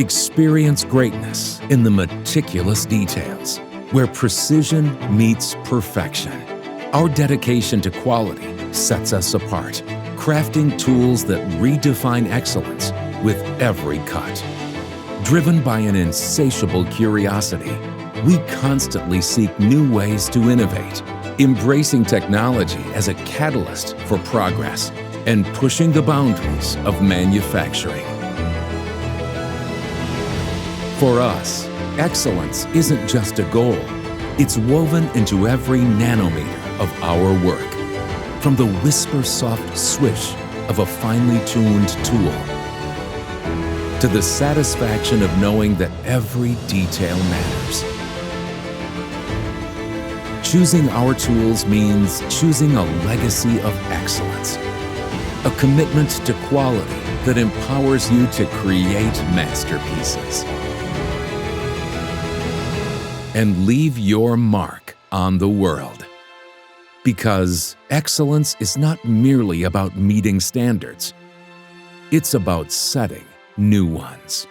Experience greatness in the meticulous details, where precision meets perfection. Our dedication to quality sets us apart, crafting tools that redefine excellence with every cut. Driven by an insatiable curiosity, we constantly seek new ways to innovate, embracing technology as a catalyst for progress and pushing the boundaries of manufacturing. For us, excellence isn't just a goal. It's woven into every nanometer of our work, from the whisper-soft swish of a finely tuned tool to the satisfaction of knowing that every detail matters. Choosing our tools means choosing a legacy of excellence, a commitment to quality that empowers you to create masterpieces and leave your mark on the world. Because excellence is not merely about meeting standards, it's about setting new ones.